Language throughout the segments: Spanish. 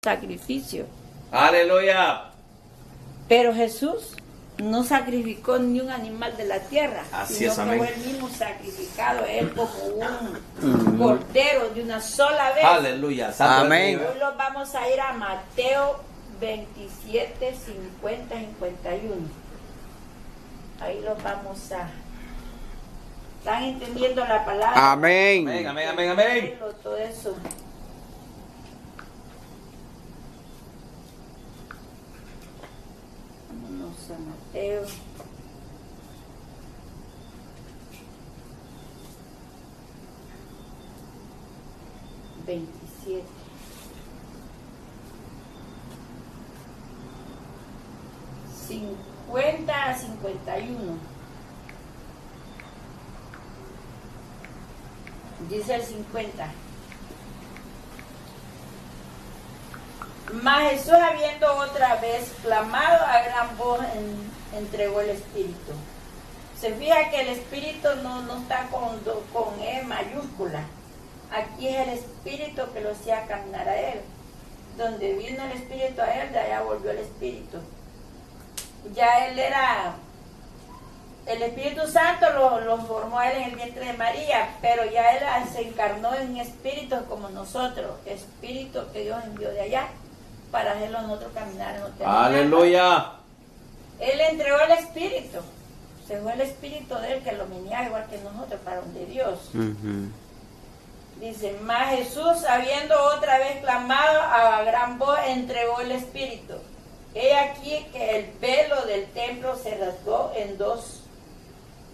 sacrificio. Aleluya. Pero Jesús no sacrificó ni un animal de la tierra, Así es, sino que amén. fue él mismo sacrificado, él como un cordero de una sola vez. Aleluya. Santo Amén. Dios. Hoy los vamos a ir a Mateo 27, 50, 51. Ahí los vamos a... ¿Están entendiendo la palabra? Amén. Amén, amén, amén, amén. Todo eso. Vámonos a Mateo. Veintisiete. Cincuenta a 51. Dice el 50. Mas Jesús, habiendo otra vez clamado a gran voz, entregó el Espíritu. Se fija que el Espíritu no está con E mayúscula. Aquí es el Espíritu que lo hacía caminar a él. Donde vino el Espíritu a él, de allá volvió el Espíritu. Ya él era... El Espíritu Santo lo formó a él en el vientre de María, pero ya él se encarnó en espíritu como nosotros, espíritu que Dios envió de allá para hacerlo nosotros caminar en otro. Aleluya. Él entregó el espíritu, se fue el espíritu de él que lo venía igual que nosotros para donde Dios. Dice, mas Jesús, habiendo otra vez clamado a gran voz, entregó el espíritu. He aquí que el velo del templo se rasgó en dos,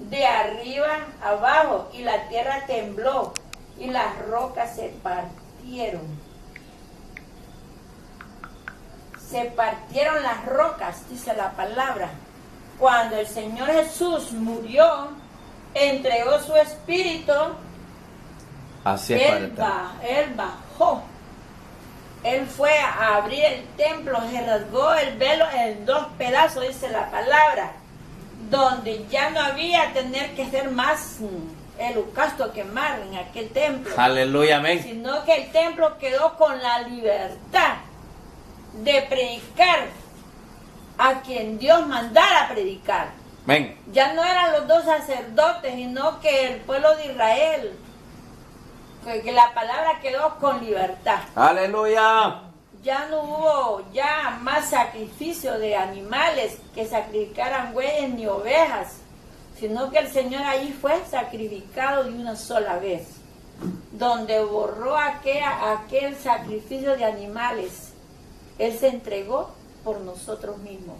de arriba abajo, y la tierra tembló y las rocas se partieron. Se partieron las rocas, dice la palabra. Cuando el Señor Jesús murió, entregó su espíritu. Así es, Él bajó. Él fue a abrir el templo, se rasgó el velo en dos pedazos, dice la palabra, donde ya no había tener que hacer más el holocausto quemar en aquel templo. Aleluya, amén. Sino que el templo quedó con la libertad de predicar a quien Dios mandara predicar. Amén. Ya no eran los dos sacerdotes, sino que el pueblo de Israel, que la palabra quedó con libertad. Aleluya. Ya no hubo ya más sacrificio de animales que sacrificaran bueyes ni ovejas, sino que el Señor allí fue sacrificado de una sola vez, donde borró aquel sacrificio de animales. Él se entregó por nosotros mismos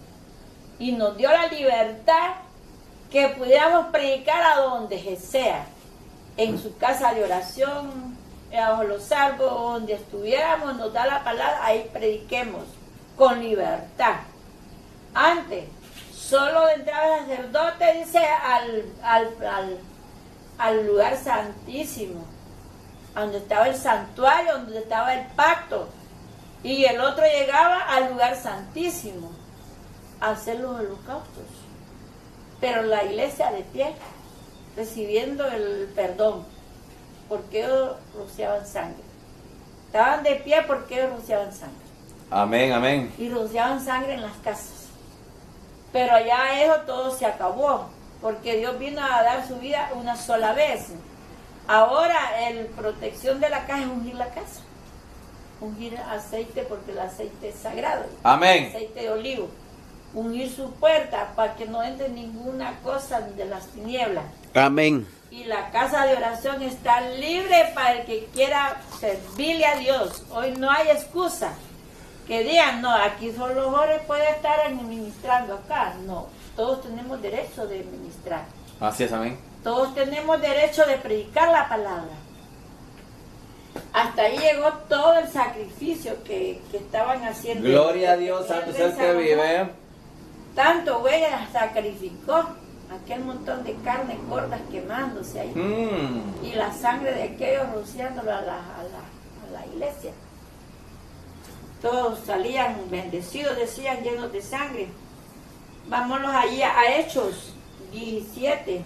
y nos dio la libertad que pudiéramos predicar a donde sea, en su casa de oración, bajo los árboles, donde estuviéramos, nos da la palabra, ahí prediquemos con libertad. Antes, solo entraba el sacerdote, dice, al lugar santísimo, donde estaba el santuario, donde estaba el pacto, y el otro llegaba al lugar santísimo a hacer los holocaustos. Pero la iglesia de pie, recibiendo el perdón, porque ellos rociaban sangre. Estaban de pie porque ellos rociaban sangre. Amén, amén. Y rociaban sangre en las casas. Pero allá eso todo se acabó, porque Dios vino a dar su vida una sola vez. Ahora la protección de la casa es ungir la casa. Ungir aceite, porque el aceite es sagrado. Amén. Aceite de olivo. Ungir su puerta para que no entre ninguna cosa de las tinieblas. Amén. Y la casa de oración está libre para el que quiera servirle a Dios. Hoy no hay excusa que digan, no, aquí solo Jorge puede estar ministrando acá. No, todos tenemos derecho de ministrar. Así es, amén. Todos tenemos derecho de predicar la palabra. Hasta ahí llegó todo el sacrificio que estaban haciendo. Gloria a Dios, santo es el que vive. Tanto güey sacrificó aquel montón de carne gordas quemándose ahí. Y la sangre de aquellos rociándolo a la iglesia. Todos salían bendecidos, decían, llenos de sangre. Vámonos allí a Hechos 17,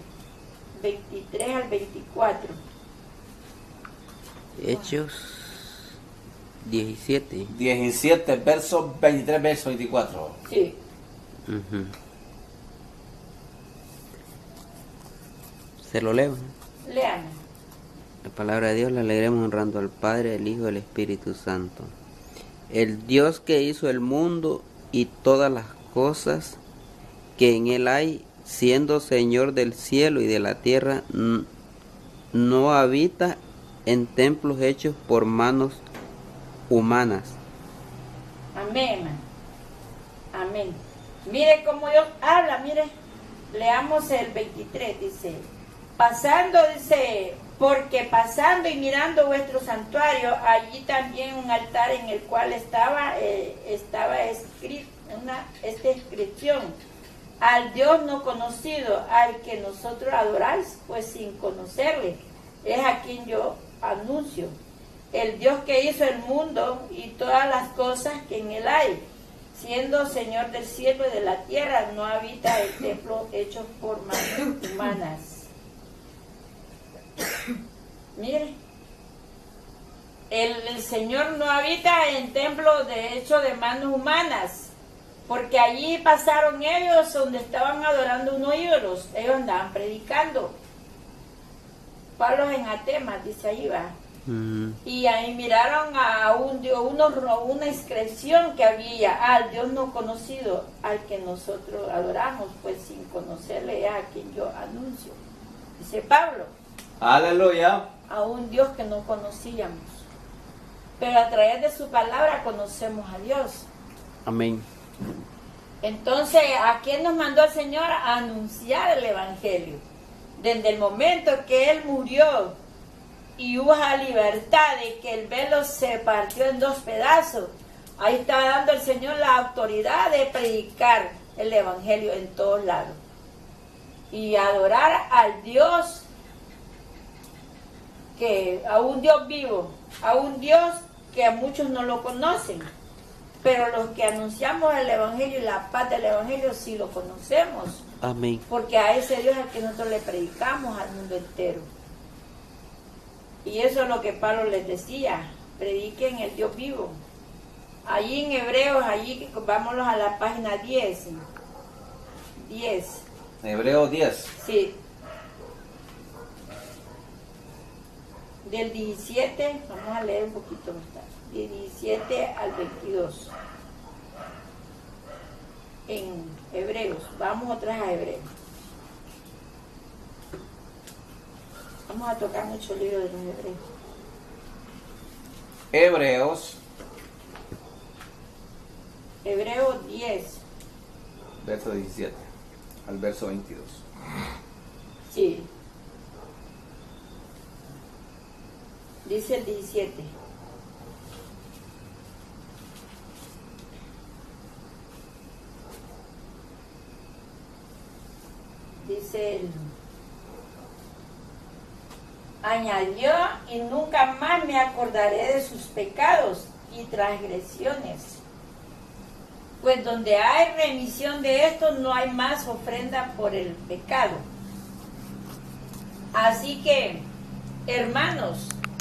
23 al 24. Hechos 17. 17, verso 23, verso 24. Sí. Ujú. Se lo leo. Lean. La palabra de Dios la leeremos honrando al Padre, al Hijo y al Espíritu Santo. El Dios que hizo el mundo y todas las cosas que en él hay, siendo Señor del cielo y de la tierra, no habita en templos hechos por manos humanas. Amén, hermano. Amén. Mire cómo Dios habla, mire. Leamos el 23, dice. Pasando, dice, porque pasando y mirando vuestro santuario, allí también un altar en el cual estaba escrita esta inscripción: al Dios no conocido, al que nosotros adoráis, pues sin conocerle, es a quien yo anuncio. El Dios que hizo el mundo y todas las cosas que en él hay, siendo Señor del cielo y de la tierra, no habita en templos hechos por manos humanas. Mire, el Señor no habita en templos hechos de manos humanas, porque allí pasaron ellos donde estaban adorando unos ídolos, ellos andaban predicando. Pablo en Atenas, dice ahí va. Y ahí miraron a un Dios, una inscripción que había, al Dios no conocido, al que nosotros adoramos, pues sin conocerle a quien yo anuncio. Dice Pablo. Aleluya. A un Dios que no conocíamos. Pero a través de su palabra conocemos a Dios. Amén. Entonces, ¿a quién nos mandó el Señor? A anunciar el Evangelio. Desde el momento que Él murió y hubo la libertad de que el velo se partió en 2 pedazos, ahí está dando el Señor la autoridad de predicar el Evangelio en todos lados. Y adorar al Dios, a un Dios vivo, a un Dios que a muchos no lo conocen. Pero los que anunciamos el Evangelio y la paz del Evangelio sí lo conocemos. Amén. Porque a ese Dios al que nosotros le predicamos al mundo entero. Y eso es lo que Pablo les decía, prediquen el Dios vivo. Allí en Hebreos, allí vámonos a la página 10. 10. Hebreos 10. Sí. Del 17, vamos a leer un poquito más tarde. Del 17 al 22. En Hebreos, vamos otra vez a Hebreos. Vamos a tocar mucho el libro de los Hebreos. Hebreos, Hebreos 10. verso 17 al verso 22. Sí. Dice el 17. Dice el... Añadió, y nunca más me acordaré de sus pecados y transgresiones. Pues donde hay remisión de esto, no hay más ofrenda por el pecado. Así que, hermanos,